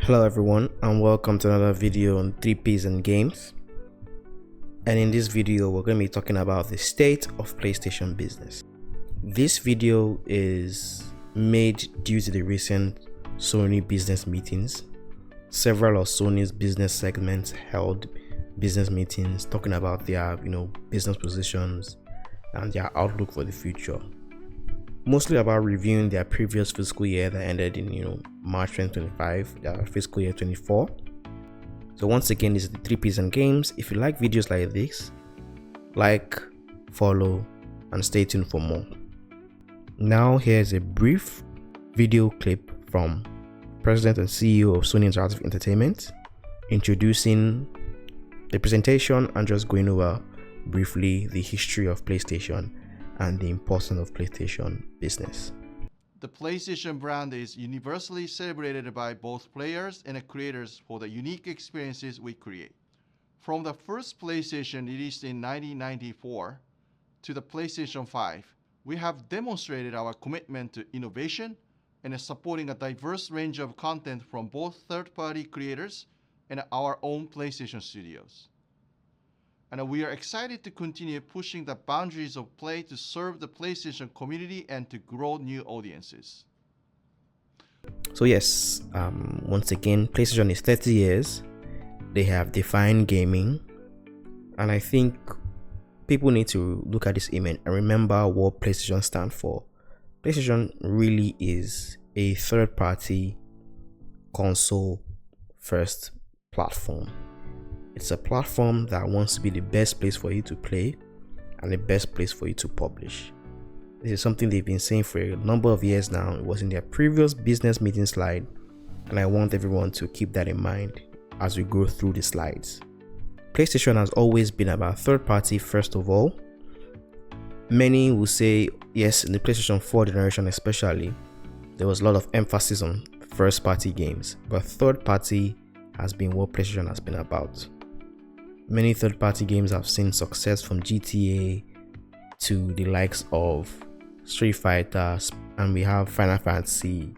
Hello everyone and welcome to another video on 3Ps and games. And in this video we're going to be talking about the state of PlayStation business. This video is made due to the recent Sony business meetings. Several of Sony's business segments held business meetings talking about their business positions and their outlook for the future. Mostly about reviewing their previous fiscal year that ended in March 2025, their fiscal year 24. So once again, this is the 3Ps and games. If you like videos like this, like, follow, and stay tuned for more. Now here's a brief video clip from President and CEO of Sony Interactive Entertainment introducing the presentation and just going over briefly the history of PlayStation and the importance of PlayStation business. The PlayStation brand is universally celebrated by both players and creators for the unique experiences we create. From the first PlayStation released in 1994 to the PlayStation 5, we have demonstrated our commitment to innovation and supporting a diverse range of content from both third-party creators and our own PlayStation studios. And we are excited to continue pushing the boundaries of play to serve the PlayStation community and to grow new audiences. So yes, once again, PlayStation is 30 years. They have defined gaming, and I think people need to look at this image and remember what PlayStation stands for. PlayStation really is a third-party console first platform. It's a platform that wants to be the best place for you to play and the best place for you to publish. This is something they've been saying for a number of years now. It was in their previous business meeting slide, and I want everyone to keep that in mind as we go through the slides. PlayStation has always been about third party first of all. Many will say yes, in the PlayStation 4 generation especially, there was a lot of emphasis on first party games, but third party has been what PlayStation has been about. Many third-party games have seen success, from GTA to the likes of Street Fighter, and we have Final Fantasy,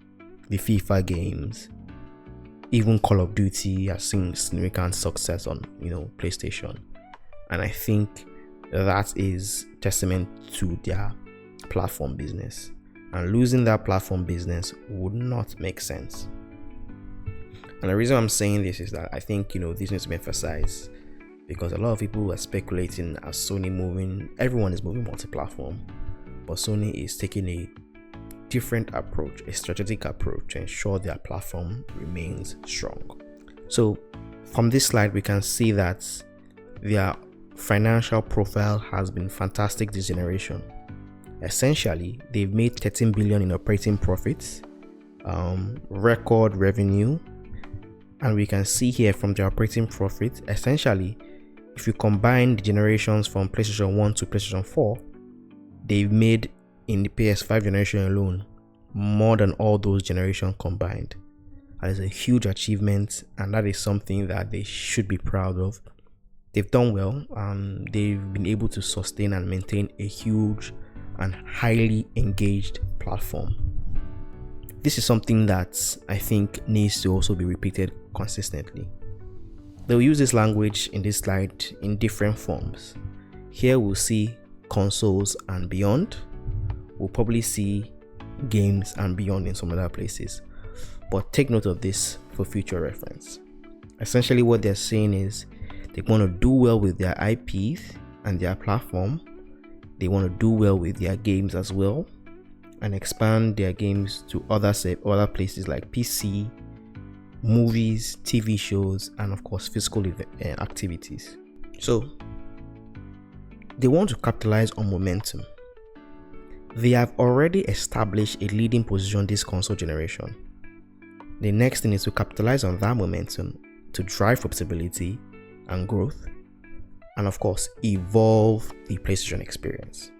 the FIFA games. Even Call of Duty has seen significant success on PlayStation, and I think that is testament to their platform business. And losing that platform business would not make sense. And the reason I'm saying this is that I think this needs to be emphasized, because a lot of people are speculating as everyone is moving multi-platform, but Sony is taking a different approach, a strategic approach, to ensure their platform remains strong. So from this slide we can see that their financial profile has been fantastic this generation. Essentially, they've made 13 billion in operating profits, record revenue, and we can see here from the operating profit, essentially, if you combine the generations from PlayStation 1 to PlayStation 4, they've made in the PS5 generation alone more than all those generations combined. That is a huge achievement, and that is something that they should be proud of. They've done well, and they've been able to sustain and maintain a huge and highly engaged platform. This is something that I think needs to also be repeated consistently. They'll use this language in this slide in different forms. Here we'll see consoles and beyond. We'll probably see games and beyond in some other places. But take note of this for future reference. Essentially what they're saying is they want to do well with their IPs and their platform. They want to do well with their games as well, and expand their games to other places like PC, movies, TV shows, and of course physical activities. So they want to capitalize on momentum. They have already established a leading position this console generation. The next thing is to capitalize on that momentum to drive profitability and growth, and of course evolve the PlayStation experience.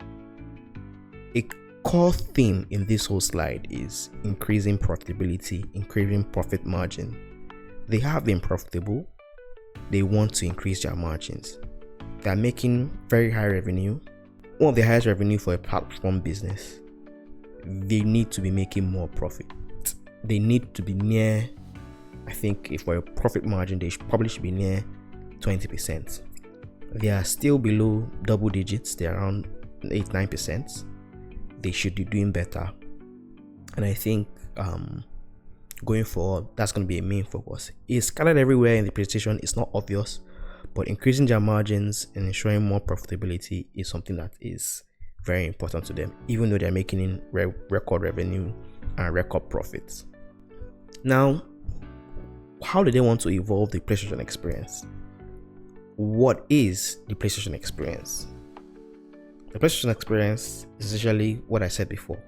A core theme in this whole slide is increasing profitability, increasing profit margin. They have been profitable. They want to increase their margins. They are making very high revenue, one of the highest revenue for a platform business. They need to be making more profit. They need to be near I think if for a profit margin, they probably should be near 20%. They are still below double digits. They're around 8-9%. They should be doing better. And I think going forward, that's going to be a main focus. It's scattered everywhere in the presentation. It's not obvious, but increasing their margins and ensuring more profitability is something that is very important to them, even though they're making record revenue and record profits. Now, how do they want to evolve the PlayStation experience? What is the PlayStation experience? The PlayStation experience is essentially what I said before.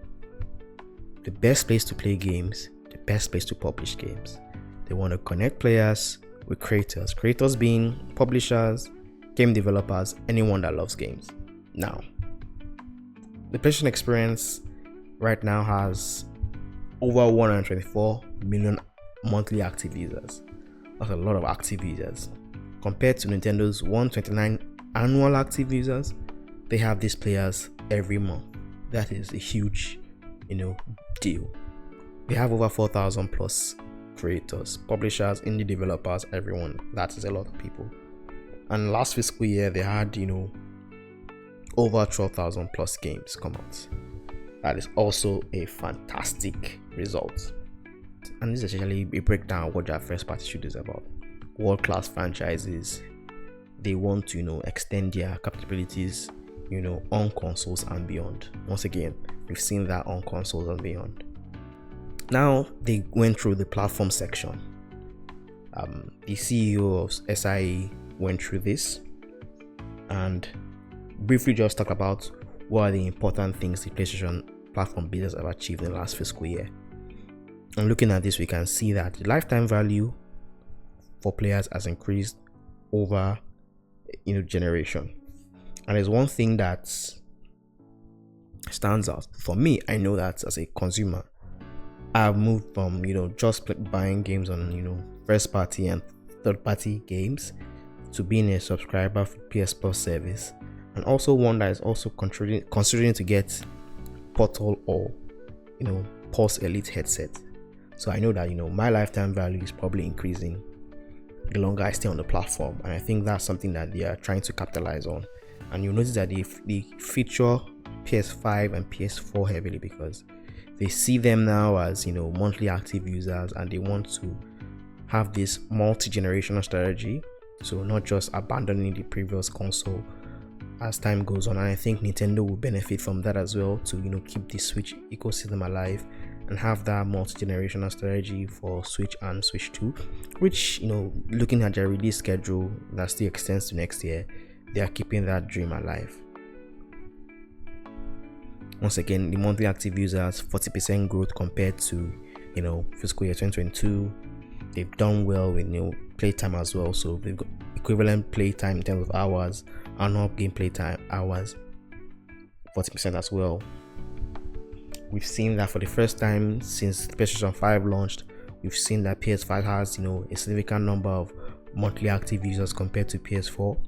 The best place to play games, the best place to publish games. They want to connect players with creators. Creators being publishers, game developers, anyone that loves games. Now, the PlayStation experience right now has over 124 million monthly active users. That's a lot of active users. Compared to Nintendo's 129 annual active users, they have these players every month. That is a huge, deal. They have over 4,000 plus creators, publishers, indie developers, everyone. That is a lot of people. And last fiscal year, they had, over 12,000 plus games come out. That is also a fantastic result. And this is actually a breakdown of what their first party shoot is about. World-class franchises. They want to, extend their capabilities, on consoles and beyond. Once again, we've seen that on consoles and beyond. Now they went through the platform section. The CEO of SIE went through this and briefly just talked about what are the important things the PlayStation platform business have achieved in the last fiscal year. And looking at this, we can see that the lifetime value for players has increased over generation. And there's one thing that stands out for me. I know that as a consumer, I've moved from just buying games on first party and third party games to being a subscriber for PS Plus service, and also one that is also considering to get Portal or Pulse Elite headset. So I know that my lifetime value is probably increasing the longer I stay on the platform, and I think that's something that they are trying to capitalize on. And you'll notice that they feature PS5 and PS4 heavily because they see them now as monthly active users, and they want to have this multi-generational strategy, so not just abandoning the previous console as time goes on. And I think Nintendo will benefit from that as well, to keep the Switch ecosystem alive and have that multi-generational strategy for Switch and Switch 2, which looking at their release schedule that still extends to next year, they are keeping that dream alive. Once again, the monthly active users 40% growth compared to fiscal year 2022. They've done well with playtime as well, so they've got equivalent playtime in terms of hours, annual game playtime hours 40% as well. We've seen that for the first time since PlayStation 5 launched, we've seen that PS5 has a significant number of monthly active users compared to PS4.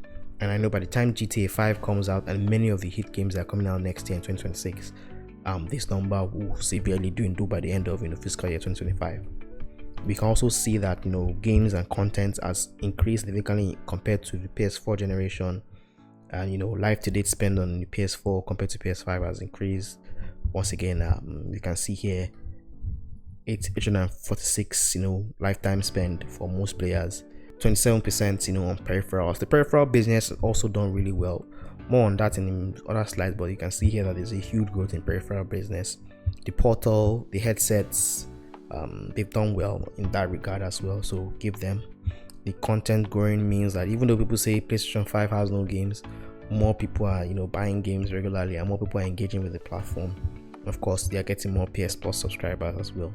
And I know by the time GTA 5 comes out and many of the hit games that are coming out next year in 2026, this number will severely dwindle by the end of fiscal year 2025. We can also see that games and content has increased significantly compared to the PS4 generation, and live to date spend on the PS4 compared to PS5 has increased. Once again, you can see here 846 lifetime spend for most players, 27% on peripherals. The peripheral business has also done really well. More on that in other slides, but you can see here that there's a huge growth in peripheral business. The Portal, the headsets, they've done well in that regard as well, so give them. The content growing means that even though people say PlayStation 5 has no games, more people are buying games regularly, and more people are engaging with the platform. Of course, they are getting more PS Plus subscribers as well.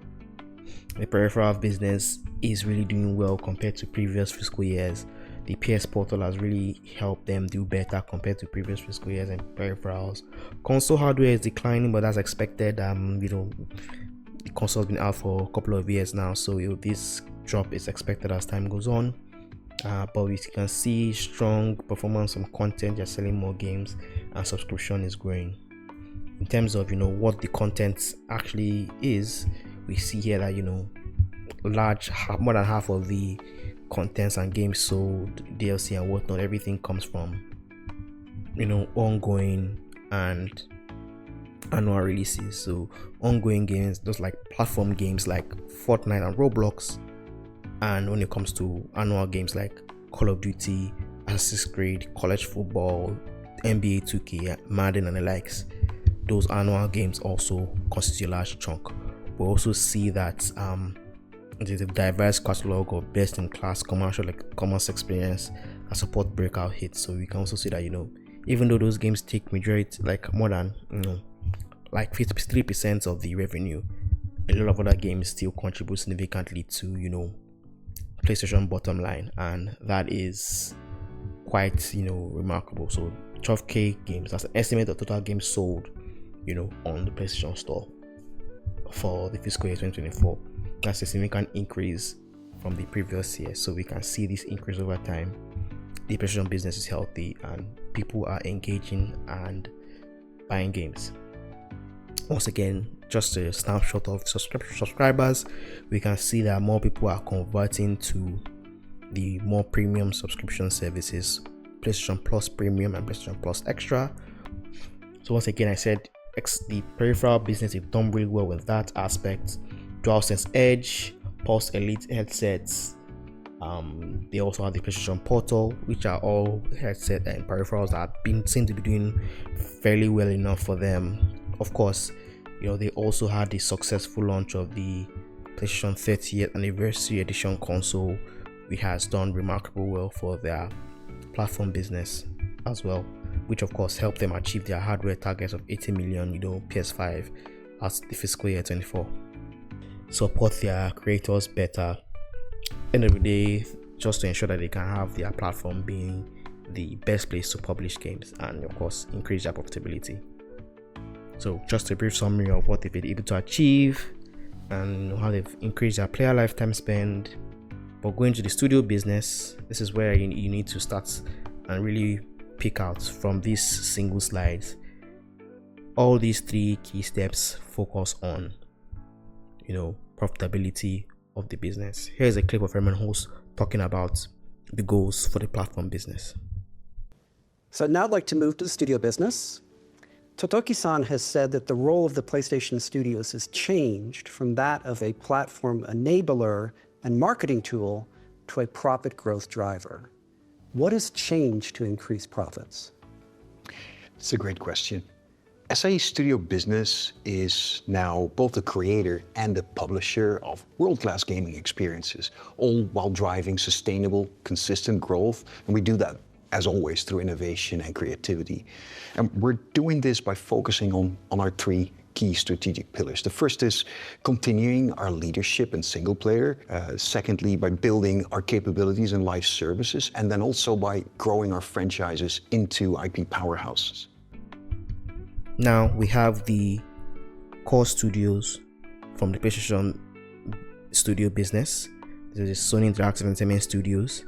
The peripheral business is really doing well compared to previous fiscal years. The PS Portal has really helped them do better compared to previous fiscal years in peripherals. Console hardware is declining, but as expected. The console's been out for a couple of years now, so this drop is expected as time goes on. But we can see strong performance from content. They're selling more games, and subscription is growing. In terms of what the content actually is, we see here that more than half of the contents and games sold, DLC and whatnot, everything comes from ongoing and annual releases. So ongoing games, those like platform games like Fortnite and Roblox, and when it comes to annual games like Call of Duty, Assassin's Creed, college football, NBA 2K, Madden and the likes, those annual games also constitute a large chunk. We also see that there's a diverse catalog of best-in-class commerce experience that support breakout hits. So we can also see that even though those games take majority, like more than like 53% of the revenue, a lot of other games still contribute significantly to PlayStation bottom line, and that is quite remarkable. So 12k games, that's an estimate of total games sold on the PlayStation Store for the fiscal year 2024. That's a significant increase from the previous year. So we can see this increase over time. The PlayStation business is healthy and people are engaging and buying games. Once again, just a snapshot of subscribers, we can see that more people are converting to the more premium subscription services, PlayStation Plus Premium and PlayStation Plus Extra. So once again, I said the peripheral business, they've done really well with that aspect. DualSense Edge, Pulse Elite headsets. They also have the PlayStation Portal, which are all headset and peripherals that seem to be doing fairly well enough for them. Of course, they also had the successful launch of the PlayStation 30th Anniversary Edition console, which has done remarkable well for their platform business as well, which of course helped them achieve their hardware targets of 80 million PS5 as the fiscal year 24. Support their creators better, end of the day, just to ensure that they can have their platform being the best place to publish games and of course increase their profitability. So just a brief summary of what they've been able to achieve and how they've increased their player lifetime spend. But going to the studio business, this is where you need to start and really pick out from these single slides. All these three key steps focus on profitability of the business. Here's a clip of Hermen Hulst talking about the goals for the platform business. So now I'd like to move to the studio business. Totoki-san has said that the role of the PlayStation Studios has changed from that of a platform enabler and marketing tool to a profit growth driver. What has changed to increase profits? It's a great question. SAE Studio Business is now both the creator and the publisher of world-class gaming experiences, all while driving sustainable, consistent growth. And we do that, as always, through innovation and creativity. And we're doing this by focusing on our three key strategic pillars. The first is continuing our leadership in single player. Secondly, by building our capabilities in live services. And then also by growing our franchises into IP powerhouses. Now we have the core studios from the PlayStation Studio business. This is Sony Interactive Entertainment Studios.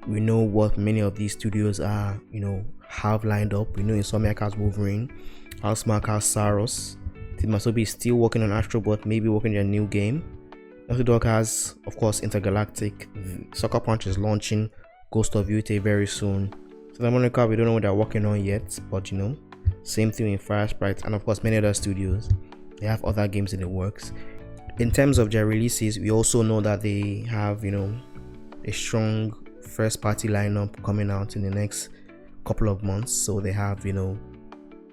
We know what many of these studios are, have lined up. We know Insomniac has Wolverine, Housemarque has Saros, Team Asobi is still working on Astrobot, maybe working on a new game. Naughty Dog has, of course, Intergalactic. Sucker Punch is launching Ghost of Yute very soon. Santa Monica, we don't know what they're working on yet, but same thing in Fireside, and of course many other studios. They have other games in the works. In terms of their releases, we also know that they have a strong first party lineup coming out in the next couple of months. So they have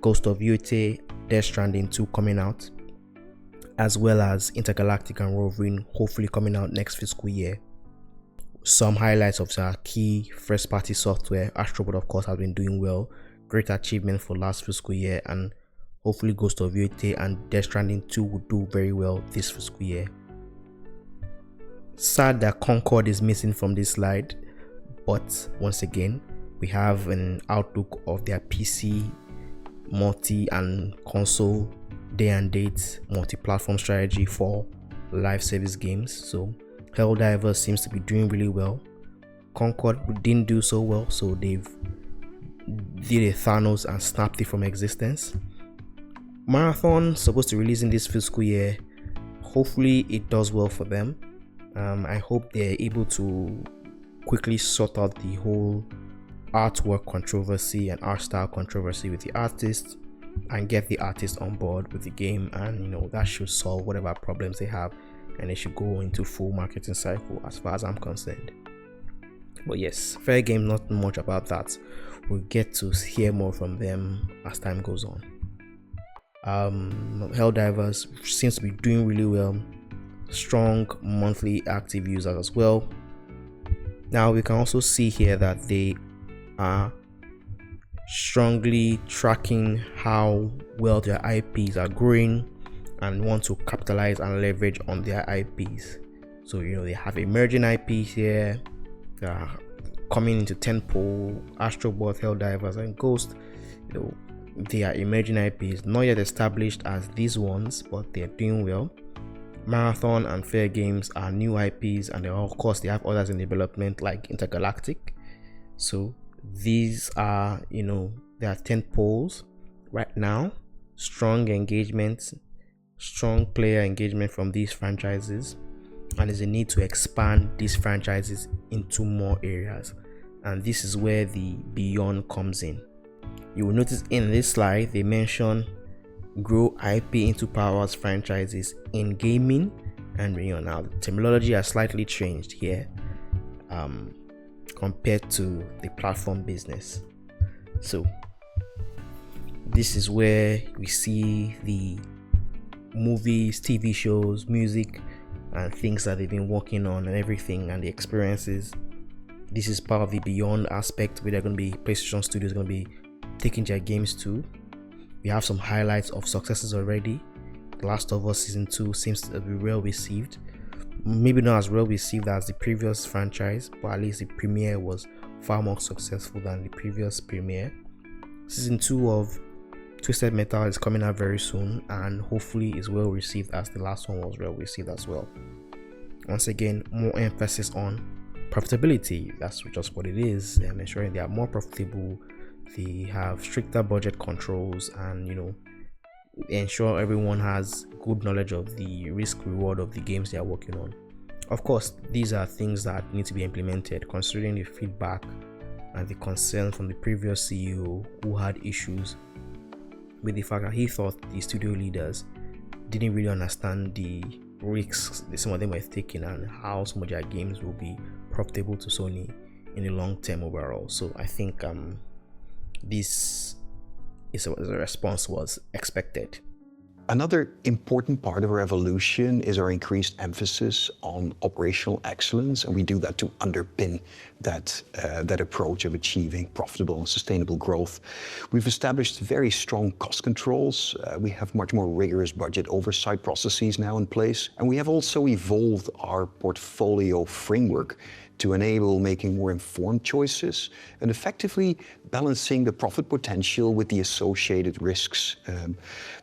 Ghost of Yute, Death Stranding 2 coming out, as well as Intergalactic and Wolverine hopefully coming out next fiscal year. Some highlights of their key first party software: Astrobot of course has been doing well, great achievement for last fiscal year, and hopefully Ghost of Yute and Death Stranding 2 will do very well this fiscal year. Sad that Concord is missing from this slide, but once again we have an outlook of their PC multi and console day and date multi-platform strategy for live service games. So Helldivers seems to be doing really well. Concord didn't do so well, so they've did a Thanos and snapped it from existence. Marathon supposed to release in this fiscal year. Hopefully it does well for them. I hope they're able to quickly sort out the whole artwork controversy and art style controversy with the artist and get the artist on board with the game, and that should solve whatever problems they have, and they should go into full marketing cycle as far as I'm concerned. But yes, Fair Game, not much about that. We'll get to hear more from them as time goes on. Helldivers seems to be doing really well. Strong monthly active users as well. Now we can also see here that they are strongly tracking how well their IPs are growing and want to capitalize and leverage on their IPs. So they have emerging IPs here. They are coming into tentpole, Astrobot, Helldivers, and Ghost. They are emerging IPs, not yet established as these ones, but they're doing well. Marathon and Fair Games are new IPs, and of course they have others in development like Intergalactic. So these are, they are tentpoles right now. Strong engagement, strong player engagement from these franchises, and there's a need to expand these franchises into more areas, and this is where the beyond comes in. You will notice in this slide they mention grow IP into powers franchises in gaming, and now the terminology has slightly changed here compared to the platform business. So this is where we see the movies, TV shows, music, and things that they've been working on and everything, and the experiences. This is part of the beyond aspect where they're going to be PlayStation Studios going to be taking their games to. We have some highlights of successes already. The Last of Us Season 2 seems to be well received. Maybe not as well received as the previous franchise, but at least the premiere was far more successful than the previous premiere. Season 2 of Twisted Metal is coming out very soon, and hopefully is well received as the last one was well received as well. Once again, more emphasis on profitability. That's just what it is, and ensuring they are more profitable. They have stricter budget controls, and ensure everyone has good knowledge of the risk reward of the games they are working on. Of course, these are things that need to be implemented considering the feedback and the concern from the previous CEO, who had issues with the fact that he thought the studio leaders didn't really understand the risks that some of them were taking and how some of their games will be profitable to Sony in the long term overall. So I think this is a response was expected. Another important part of our evolution is our increased emphasis on operational excellence, and we do that to underpin that approach of achieving profitable and sustainable growth. We've established very strong cost controls. We have much more rigorous budget oversight processes now in place, and we have also evolved our portfolio framework to enable making more informed choices and effectively balancing the profit potential with the associated risks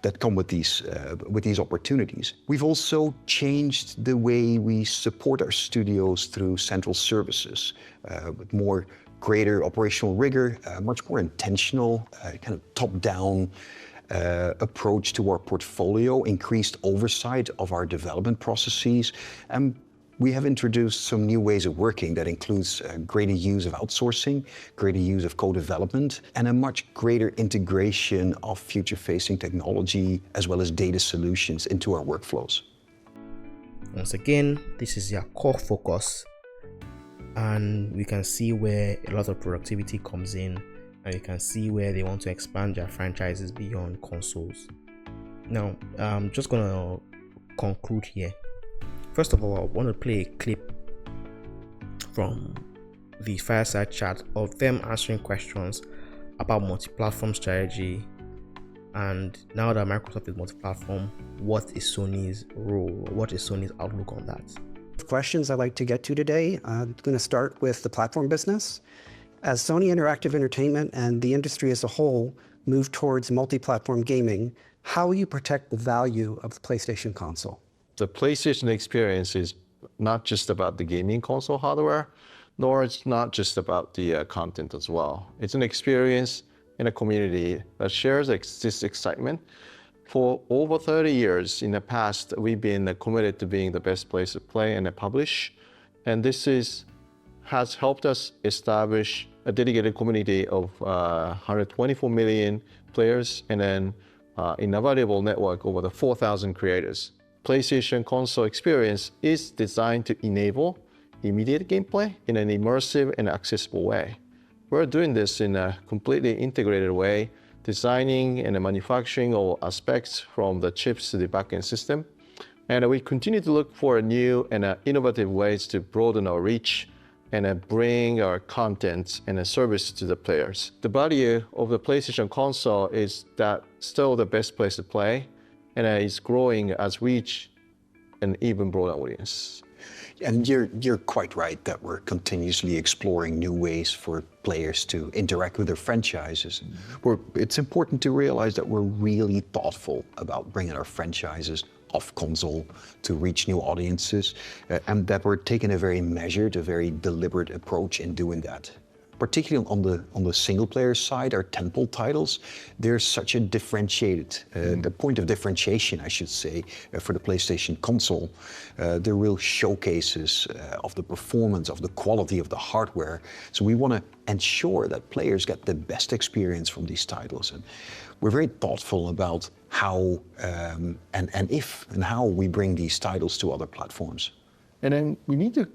that come with these opportunities. We've also changed the way we support our studios through central services with greater operational rigor, much more intentional, kind of top-down approach to our portfolio, increased oversight of our development processes, and we have introduced some new ways of working that includes greater use of outsourcing, greater use of co-development, and a much greater integration of future-facing technology as well as data solutions into our workflows. Once again, this is their core focus, and we can see where a lot of productivity comes in, and you can see where they want to expand their franchises beyond consoles. Now, I'm just gonna conclude here. First of all, I want to play a clip from the fireside chat of them answering questions about multi-platform strategy, and now that Microsoft is multi-platform, what is Sony's role? What is Sony's outlook on that? Questions I'd like to get to today. I'm going to start with the platform business. As Sony Interactive Entertainment and the industry as a whole move towards multi-platform gaming, how will you protect the value of the PlayStation console? The PlayStation experience is not just about the gaming console hardware, nor it's not just about the content as well. It's an experience in a community that shares this excitement For over 30 years in the past, we've been committed to being the best place to play and publish. And has helped us establish a dedicated community of 124 million players and then an available network over the 4,000 creators. PlayStation console experience is designed to enable immediate gameplay in an immersive and accessible way. We're doing this in a completely integrated way, designing and manufacturing all aspects from the chips to the backend system. And we continue to look for new and innovative ways to broaden our reach and bring our content and service to the players. The value of the PlayStation console is that still the best place to play, and it's growing as we reach an even broader audience. And you're quite right that we're continuously exploring new ways for players to interact with their franchises. It's important to realize that we're really thoughtful about bringing our franchises off console to reach new audiences, and that we're taking a very measured, a very deliberate approach in doing that. Particularly on the single player side, our tentpole titles, there's such a differentiated, the point of differentiation, I should say, for the PlayStation console. They're real showcases of the performance, of the quality of the hardware. So we want to ensure that players get the best experience from these titles. And we're very thoughtful about how and if and how we bring these titles to other platforms. And then we need to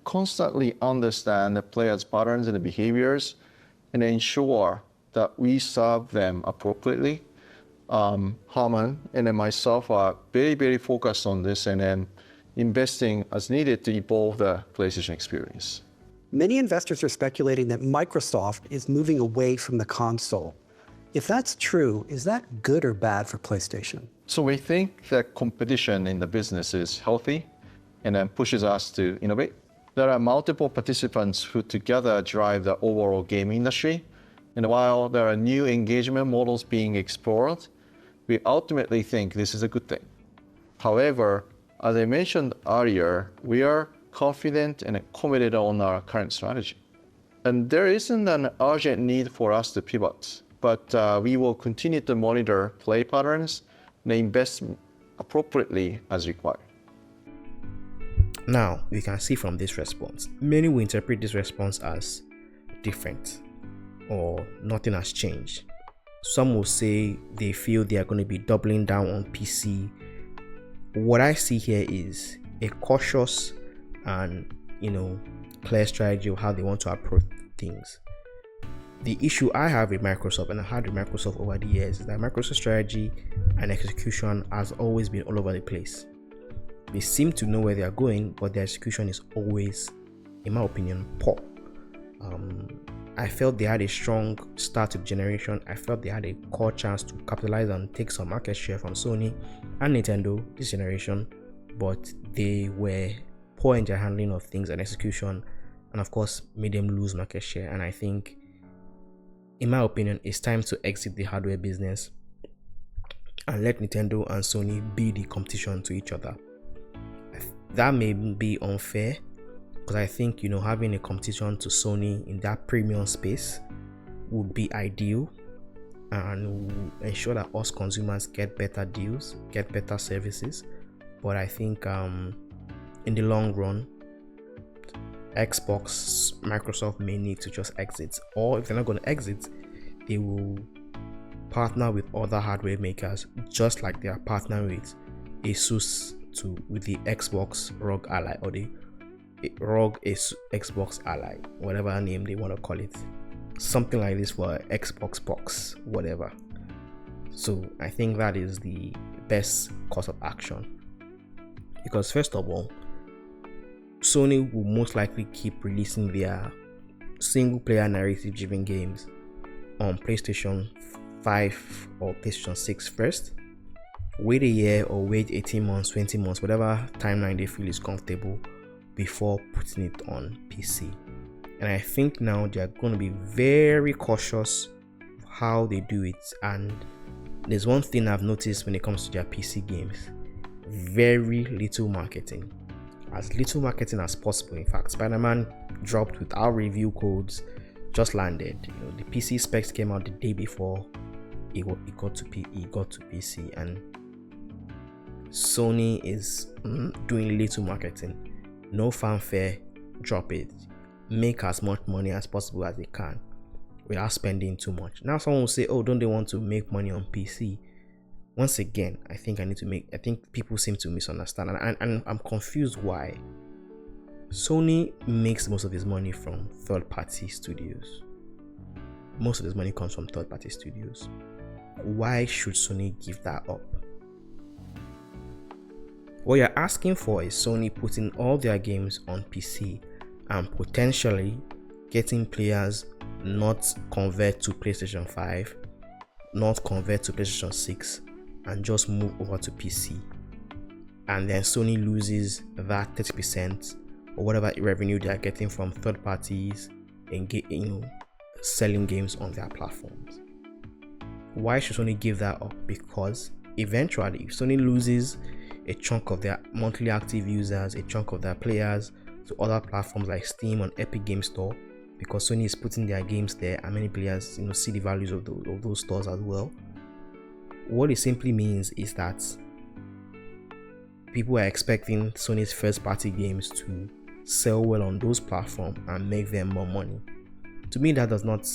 constantly understand the players' patterns and the behaviors and ensure that we serve them appropriately. Hermen and then myself are very, very focused on this and then investing as needed to evolve the PlayStation experience. Many investors are speculating that Microsoft is moving away from the console. If that's true, is that good or bad for PlayStation? So we think that competition in the business is healthy and then pushes us to innovate. There are multiple participants who together drive the overall game industry. And while there are new engagement models being explored, we ultimately think this is a good thing. However, as I mentioned earlier, we are confident and committed on our current strategy. And there isn't an urgent need for us to pivot, but we will continue to monitor play patterns and invest appropriately as required. Now, we can see from this response, many will interpret this response as different or nothing has changed. Some will say they feel they are going to be doubling down on PC. What I see here is a cautious and, clear strategy of how they want to approach things. The issue I have with Microsoft, and I had with Microsoft over the years, is that Microsoft strategy and execution has always been all over the place. They seem to know where they are going, but their execution is always, in my opinion, poor. I felt they had a strong start to the generation. I felt they had a core chance to capitalize and take some market share from Sony and Nintendo this generation, but they were poor in their handling of things and execution, and of course made them lose market share. And I think, in my opinion, it's time to exit the hardware business and let Nintendo and Sony be the competition to each other. That may be unfair, because I think having a competition to Sony in that premium space would be ideal and will ensure that us consumers get better deals, get better services. But I think in the long run, Microsoft may need to just exit, or if they're not going to exit, they will partner with other hardware makers, just like they are partnering with Asus with the Xbox ROG Ally, or the ROG Xbox Ally, whatever name they want to call it, something like this for Xbox Box, whatever. So I think that is the best course of action, because first of all, Sony will most likely keep releasing their single player narrative driven games on PlayStation 5 or PlayStation 6 first. Wait a year or wait 18 months, 20 months, whatever timeline they feel is comfortable before putting it on PC. And I think now they're going to be very cautious of how they do it. And there's one thing I've noticed when it comes to their PC games: very little marketing. As little marketing as possible. In fact, Spider-Man dropped without review codes, just landed. The PC specs came out the day before it got to PC, and Sony is doing little marketing, no fanfare, drop it, make as much money as possible as they can without spending too much. Now someone will say, oh, don't they want to make money on PC? Once again, I think people seem to misunderstand, and I'm confused why. Sony makes most of his money from third-party studios. Most of his money comes from third-party studios. Why should Sony give that up? What you're asking for is Sony putting all their games on PC and potentially getting players not convert to PlayStation 5, not convert to PlayStation 6, and just move over to PC. And then Sony loses that 30% or whatever revenue they are getting from third parties and selling games on their platforms. Why should Sony give that up? Because eventually, if Sony loses a chunk of their monthly active users, a chunk of their players to other platforms like Steam and Epic Game Store, because Sony is putting their games there and many players see the values of those stores as well, what it simply means is that people are expecting Sony's first party games to sell well on those platforms and make them more money. To me, that does not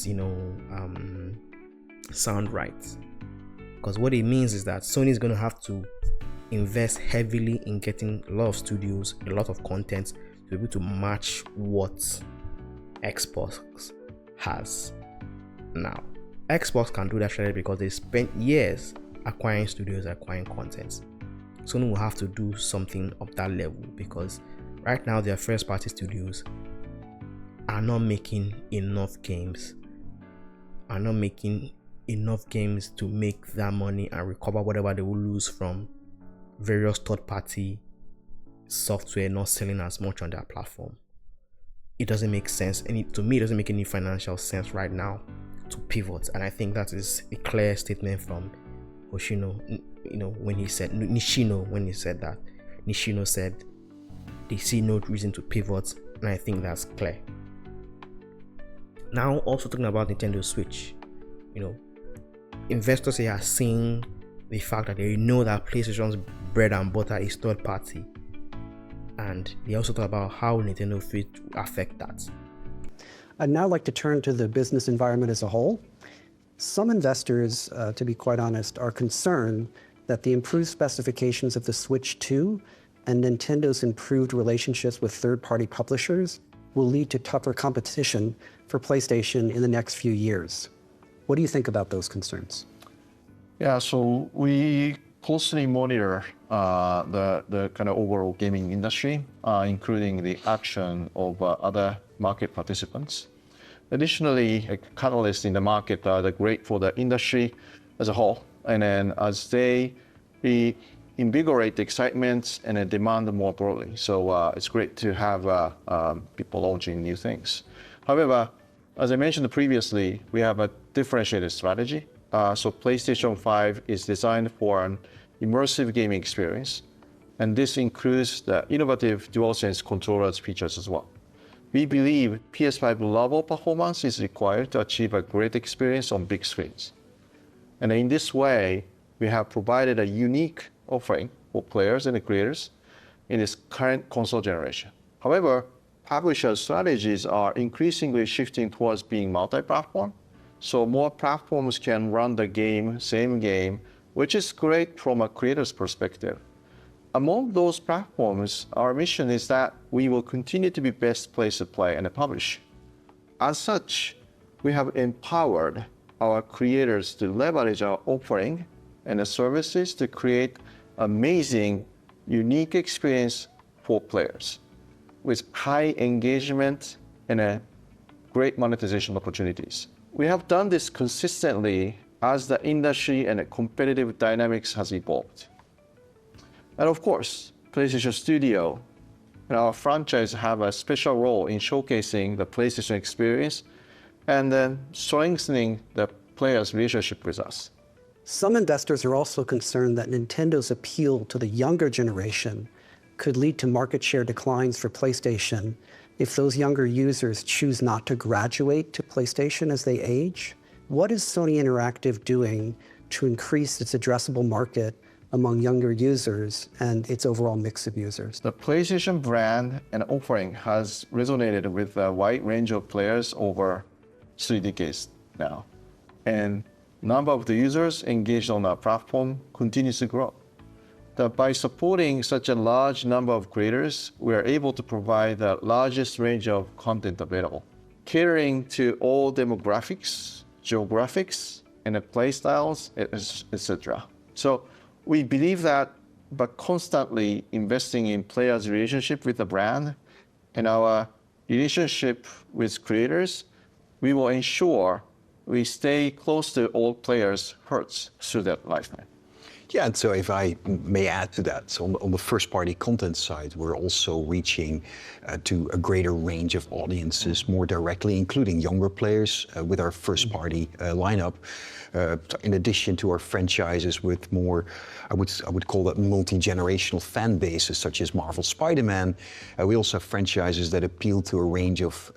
sound right, because what it means is that Sony is going to have to invest heavily in getting a lot of studios, a lot of content to be able to match what Xbox has now. Xbox can do that strategy because they spent years acquiring studios, acquiring content. Sony will have to do something of that level, because right now their first party studios are not making enough games, to make that money and recover whatever they will lose from various third-party software not selling as much on their platform. It doesn't make sense, and to me it doesn't make any financial sense right now to pivot. And I think that is a clear statement from Nishino when he said that. Nishino said they see no reason to pivot, and I think that's clear. Now, also talking about Nintendo Switch, investors here are seeing the fact that they know that PlayStation's bread and butter is third party, and they also talk about how Nintendo Switch will affect that. I'd now like to turn to the business environment as a whole. Some investors, to be quite honest, are concerned that the improved specifications of the Switch 2 and Nintendo's improved relationships with third-party publishers will lead to tougher competition for PlayStation in the next few years. What do you think about those concerns? Yeah, so we closely monitor the kind of overall gaming industry, including the action of other market participants. Additionally, catalysts in the market are great for the industry as a whole, and then as they reinvigorate the excitement and the demand more broadly. So it's great to have people launching new things. However, as I mentioned previously, we have a differentiated strategy. So PlayStation 5 is designed for an immersive gaming experience, and this includes the innovative DualSense controllers features as well. We believe PS5 level performance is required to achieve a great experience on big screens. And in this way, we have provided a unique offering for players and creators in this current console generation. However, publisher strategies are increasingly shifting towards being multi-platform, so more platforms can run the same game, which is great from a creator's perspective. Among those platforms, our mission is that we will continue to be best place to play and publish. As such, we have empowered our creators to leverage our offering and the services to create amazing, unique experience for players with high engagement and great monetization opportunities. We have done this consistently as the industry and the competitive dynamics has evolved. And of course, PlayStation Studio and our franchise have a special role in showcasing the PlayStation experience and then strengthening the players' relationship with us. Some investors are also concerned that Nintendo's appeal to the younger generation could lead to market share declines for PlayStation if those younger users choose not to graduate to PlayStation as they age. What is Sony Interactive doing to increase its addressable market among younger users and its overall mix of users? The PlayStation brand and offering has resonated with a wide range of players over 3 decades now. And number of the users engaged on our platform continues to grow. By supporting such a large number of creators, we are able to provide the largest range of content available, catering to all demographics, geographics, and the play styles, etc. So we believe that by constantly investing in players' relationship with the brand and our relationship with creators, we will ensure we stay close to all players' hearts through that lifetime. Yeah, and so if I may add to that, so on the first-party content side, we're also reaching to a greater range of audiences more directly, including younger players with our first-party lineup. In addition to our franchises with more, I would call that multi-generational fan bases, such as Marvel Spider-Man, we also have franchises that appeal to a range of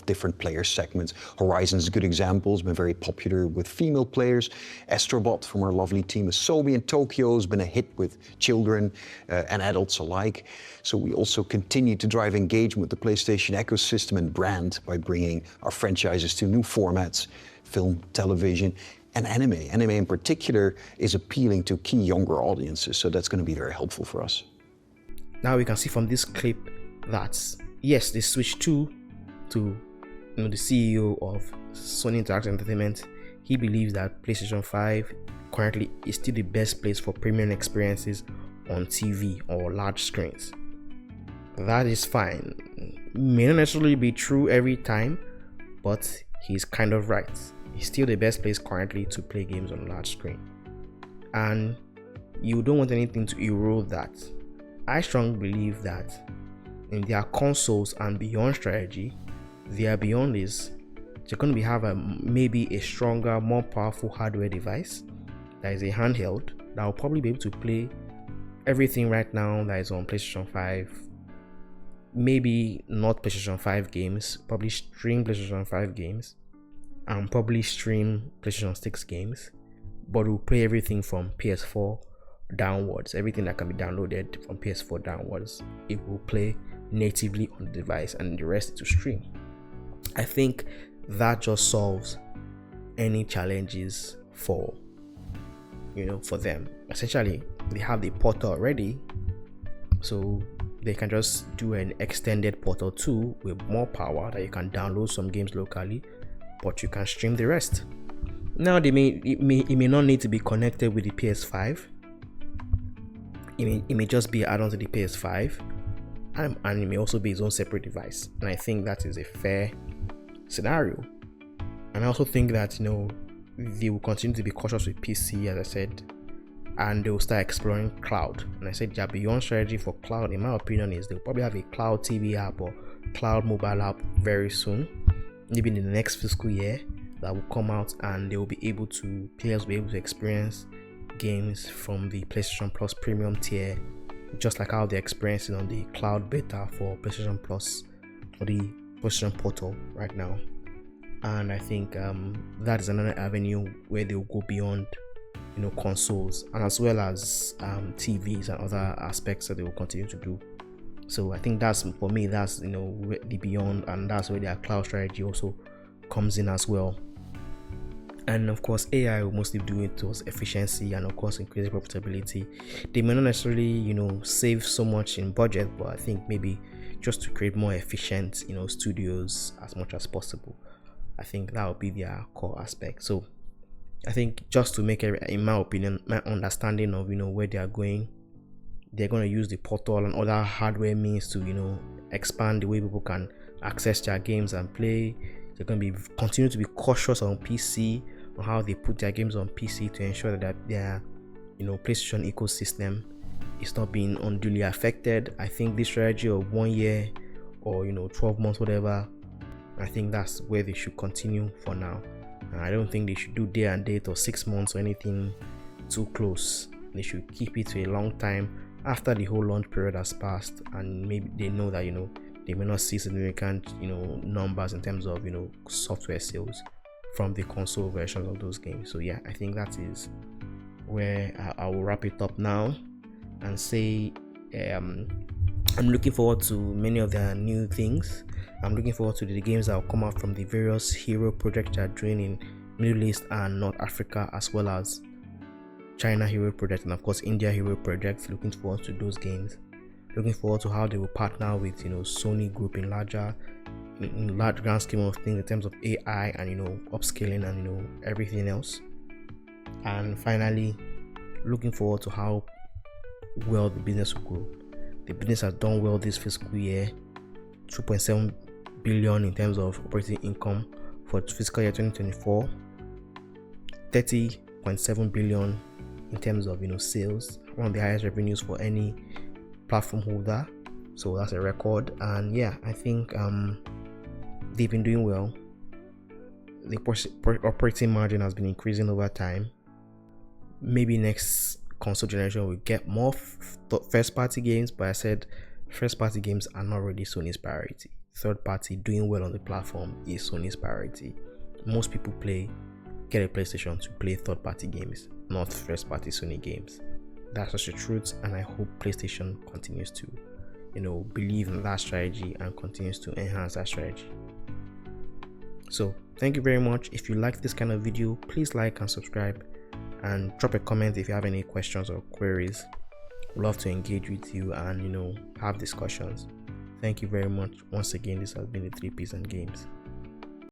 different player segments. Horizon is a good example. It's been very popular with female players. Astrobot from our lovely team Asobi in Tokyo has been a hit with children and adults alike. So we also continue to drive engagement with the PlayStation ecosystem and brand by bringing our franchises to new formats, film, television, and anime. Anime in particular is appealing to key younger audiences, so that's going to be very helpful for us. Now we can see from this clip that yes, they switched to the CEO of Sony Interactive Entertainment. He believes that PlayStation 5 currently is still the best place for premium experiences on TV or large screens. That is fine. May not necessarily be true every time, but he's kind of right. It's still the best place currently to play games on a large screen. And you don't want anything to erode that. I strongly believe that in their consoles and beyond strategy, their beyond is they're going to have maybe a stronger, more powerful hardware device that is a handheld that will probably be able to play everything right now that is on PlayStation 5. Maybe not PlayStation 5 games, probably stream PlayStation 5 games and probably stream PlayStation 6 games, but will play everything from PS4 downwards. Everything that can be downloaded from PS4 downwards, it will play natively on the device and the rest to stream. I think that just solves any challenges for them. Essentially, they have the portal already, so they can just do an extended portal 2 with more power that you can download some games locally, but you can stream the rest. Now it may not need to be connected with the PS5. It may just be add-on to the PS5, and it may also be its own separate device. And I think that is a fair scenario. And I also think that they will continue to be cautious with PC, as I said, and they will start exploring cloud. And I said their beyond strategy for cloud, in my opinion, is they'll probably have a cloud TV app or cloud mobile app very soon, maybe in the next fiscal year, that will come out, and players will be able to experience games from the PlayStation Plus premium tier, just like how they're experiencing on the cloud beta for PlayStation Plus or the PlayStation Portal right now. And I think that is another avenue where they'll go beyond consoles, and as well as TVs and other aspects that they will continue to do. So I think that's, for me, that's the beyond, and that's where their cloud strategy also comes in as well. And of course, AI will mostly do it towards efficiency and of course increasing profitability. They may not necessarily save so much in budget, but I think maybe just to create more efficient studios as much as possible. I think that would be their core aspect. So I think just to make it, in my opinion, my understanding of where they are going, they're going to use the portal and other hardware means to expand the way people can access their games and play. They're going to continue to be cautious on PC, on how they put their games on PC, to ensure that their PlayStation ecosystem is not being unduly affected. I think this strategy of 1 year or 12 months, whatever, I think that's where they should continue for now. And I don't think they should do day and date or 6 months or anything too close. They should keep it to a long time after the whole launch period has passed, and maybe they know that they may not see significant numbers in terms of software sales. from the console versions of those games. So yeah, I think that is where I will wrap it up now and say I'm looking forward to many of their new things. I'm looking forward to the games that will come out from the various hero projects they are doing in Middle East and North Africa, as well as China hero project and of course India hero projects. Looking forward to those games. Looking forward to how they will partner with Sony Group in large grand scheme of things in terms of AI and upscaling and everything else. And finally, looking forward to how well the business will grow. The business has done well this fiscal year, 2.7 billion in terms of operating income for fiscal year 2024, 30.7 billion in terms of sales, one of the highest revenues for any platform holder. So that's a record. And yeah, I think they've been doing well. The operating margin has been increasing over time. Maybe next console generation will get more first party games, but I said first party games are not really Sony's priority. Third party doing well on the platform is Sony's priority. Most people get a PlayStation to play third party games, not first party Sony games. That's just the truth, and I hope PlayStation continues to believe in that strategy and continues to enhance that strategy. So thank you very much. If you like this kind of video, please like and subscribe, and drop a comment if you have any questions or queries. We'd love to engage with you and have discussions. Thank you very much. Once again, this has been the 3Ps and Games.